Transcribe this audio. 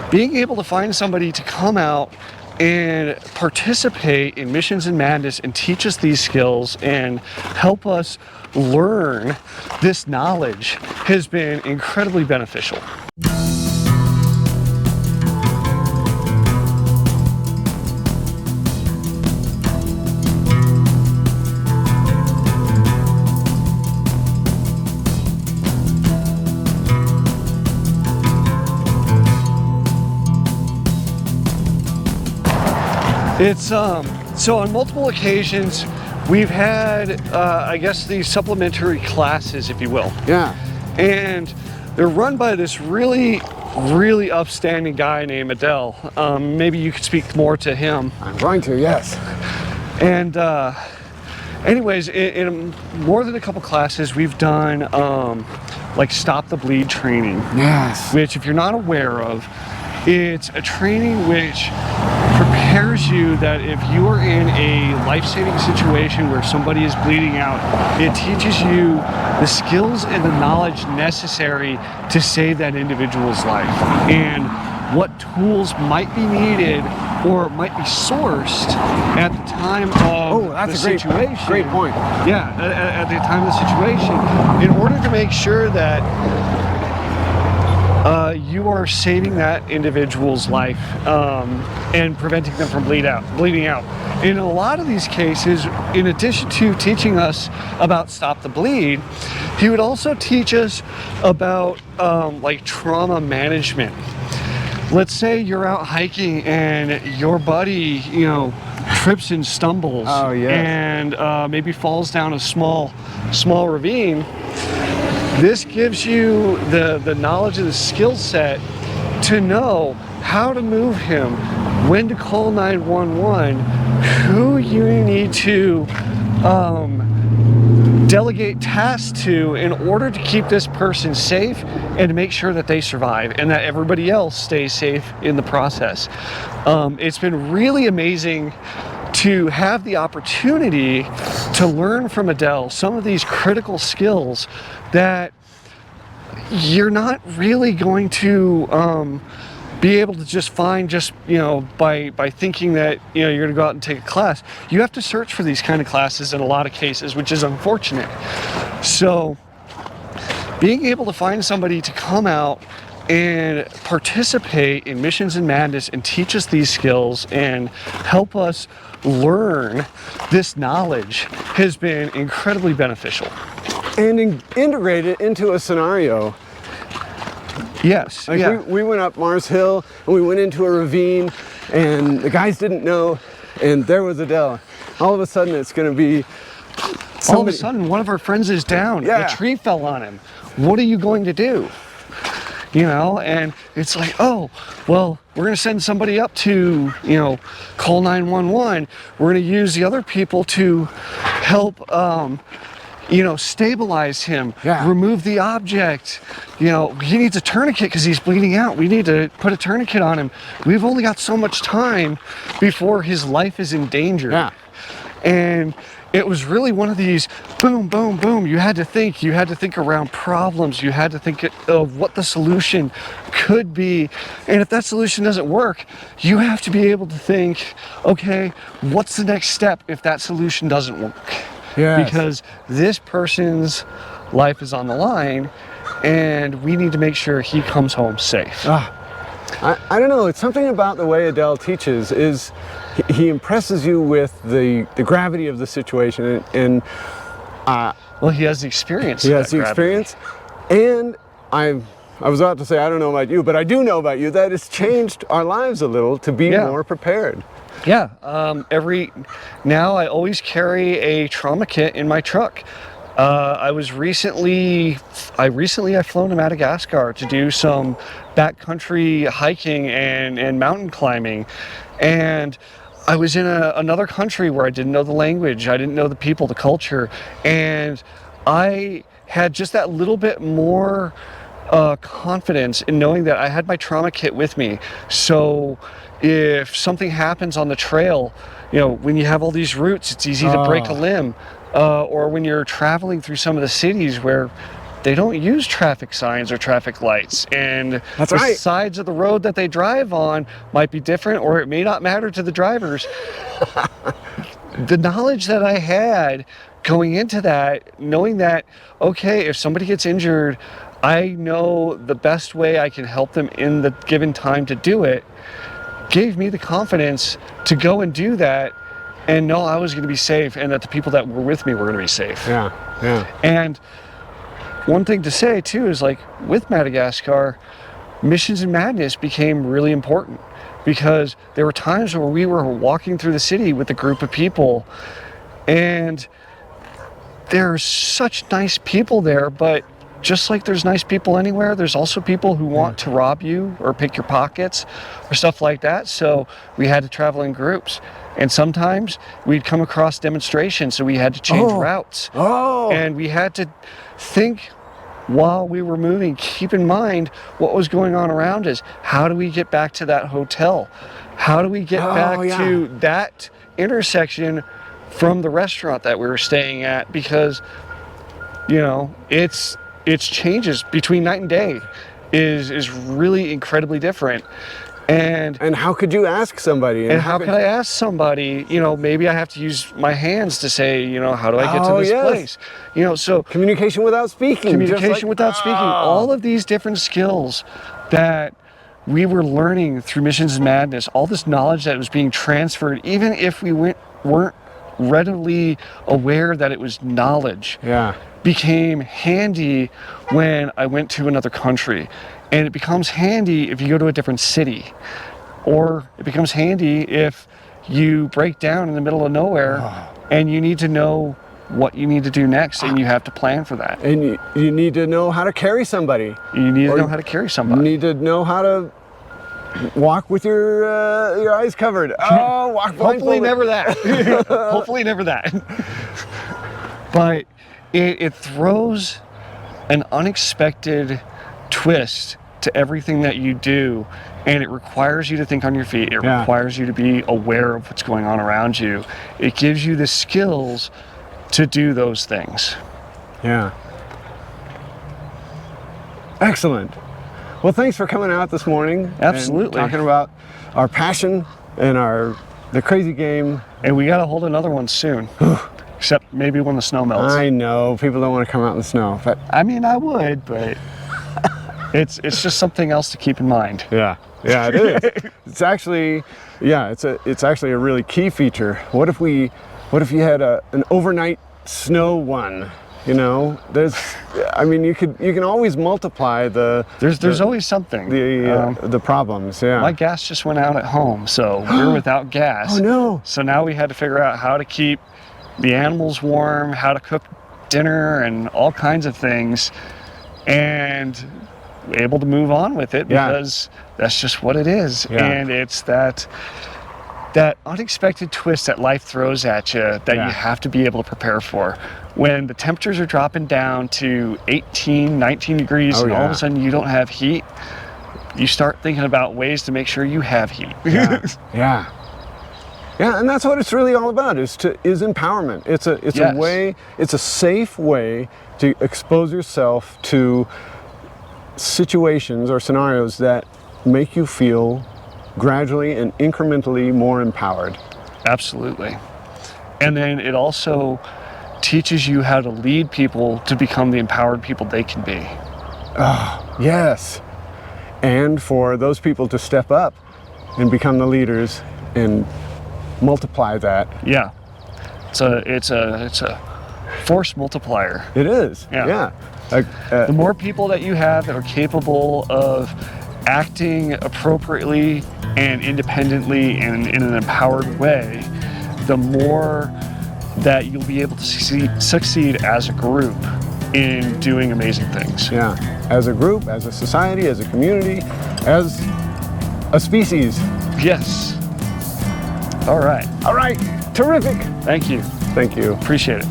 being able to find somebody to come out and participate in Missions and Madness and teach us these skills and help us learn this knowledge has been incredibly beneficial. It's so on multiple occasions we've had I guess these supplementary classes, if you will. Yeah. And they're run by this really upstanding guy named Adal. Maybe you could speak more to him. I'm going to, yes. And anyways, in more than a couple classes we've done like stop the bleed training. Yes. Which, if you're not aware of, it's a training which prepares you that if you are in a life-saving situation where somebody is bleeding out, it teaches you the skills and the knowledge necessary to save that individual's life and what tools might be needed or might be sourced at the time of the situation. Great point. Yeah, at the time of the situation, in order to make sure that you are saving that individual's life and preventing them from bleeding out. In a lot of these cases, in addition to teaching us about stop the bleed, he would also teach us about like trauma management. Let's say you're out hiking and your buddy, trips and stumbles. Oh, yes. And maybe falls down a small ravine. This gives you the knowledge and the skill set to know how to move him, when to call 911, who you need to delegate tasks to in order to keep this person safe and to make sure that they survive and that everybody else stays safe in the process. It's been really amazing to have the opportunity to learn from Adal some of these critical skills that you're not really going to be able to just find by thinking that you're going to go out and take a class. You have to search for these kind of classes in a lot of cases, which is unfortunate. So being able to find somebody to come out and participate in Missions and Madness and teach us these skills and help us learn this knowledge has been incredibly beneficial. And integrate it into a scenario. Yes. Like yeah. we went up Mars Hill and we went into a ravine and the guys didn't know, and there was Adal. All of a sudden it's going to be somebody. All of a sudden one of our friends is down. Yeah. A tree fell on him. What are you going to do? And it's like, oh, well, we're going to send somebody up to, call 911. We're going to use the other people to help, stabilize him, remove the object. He needs a tourniquet because he's bleeding out. We need to put a tourniquet on him. We've only got so much time before his life is in danger. Yeah. And it was really one of these boom, boom, boom. You had to think around problems. You had to think of what the solution could be. And if that solution doesn't work, you have to be able to think, okay, what's the next step if that solution doesn't work? Yes. Because this person's life is on the line and we need to make sure he comes home safe. I don't know, it's something about the way Adal teaches is he impresses you with the gravity of the situation and well, he has the experience. He has the experience, and I was about to say, I don't know about you, but I do know about you, that it's changed our lives a little to be more prepared. Yeah, now I always carry a trauma kit in my truck. I recently flown to Madagascar to do some backcountry hiking and mountain climbing, and I was in another country where I didn't know the language, I didn't know the people, the culture, and I had just that little bit more confidence in knowing that I had my trauma kit with me. So if something happens on the trail, when you have all these routes, it's easy to break a limb. Or when you're traveling through some of the cities where they don't use traffic signs or traffic lights, and That's the right. sides of the road that they drive on might be different, or it may not matter to the drivers. The knowledge that I had going into that, knowing that, okay, if somebody gets injured, I know the best way I can help them in the given time to do it, gave me the confidence to go and do that and know I was going to be safe, and that the people that were with me were going to be safe. Yeah, yeah. And one thing to say too is, like, with Madagascar, Missions in Madness became really important, because there were times where we were walking through the city with a group of people, and there are such nice people there, but just like there's nice people anywhere, there's also people who want to rob you or pick your pockets or stuff like that. So we had to travel in groups. And sometimes we'd come across demonstrations, so we had to change routes. Oh. And we had to think while we were moving, keep in mind what was going on around us. How do we get back to that hotel? How do we get back to that intersection from the restaurant that we were staying at? Because, you know, it's changes between night and day is really incredibly different. And how could you ask somebody? And how could I ask somebody, you know, maybe I have to use my hands to say, you know, how do I get to this place? You know, so communication without speaking. Communication without speaking. All of these different skills that we were learning through Missions in Madness, all this knowledge that was being transferred, even if we weren't readily aware that it was knowledge, became handy when I went to another country. And it becomes handy if you go to a different city, or it becomes handy if you break down in the middle of nowhere and you need to know what you need to do next, and you have to plan for that. And you need to know how to carry somebody. You need to know how to carry somebody. You need to know how to walk with your eyes covered. Oh, walk blindfolded. Hopefully never that. Hopefully never that. But it throws an unexpected twist to everything that you do, and it requires you to think on your feet. It requires you to be aware of what's going on around you. It gives you the skills to do those things. Yeah. Excellent. Well, thanks for coming out this morning. Absolutely. And talking about our passion and the crazy game. And we got to hold another one soon. Except maybe when the snow melts. I know people don't want to come out in the snow, but I mean, I would, but it's just something else to keep in mind. Yeah, it is. It's actually, it's actually a really key feature. What if you had an overnight snow one? You know, you can always multiply There's always something. The problems. Yeah. My gas just went out at home, so we're without gas. Oh no! So now we had to figure out how to keep the animals warm, how to cook dinner, and all kinds of things, and able to move on with it because that's just what it is. And it's that unexpected twist that life throws at you that you have to be able to prepare for. When the temperatures are dropping down to 18, 19 degrees and all of a sudden you don't have heat, you start thinking about ways to make sure you have heat. Yeah, and that's what it's really all about, is empowerment. It's a way, it's a safe way to expose yourself to situations or scenarios that make you feel gradually and incrementally more empowered. Absolutely. And then it also teaches you how to lead people to become the empowered people they can be. Yes. And for those people to step up and become the leaders and multiply that. Yeah. It's a force multiplier. It is. Yeah. The more people that you have that are capable of acting appropriately and independently and in an empowered way, the more that you'll be able to succeed as a group in doing amazing things. Yeah, as a group, as a society, as a community, as a species. Yes. All right. All right, terrific. Thank you. Thank you. Appreciate it.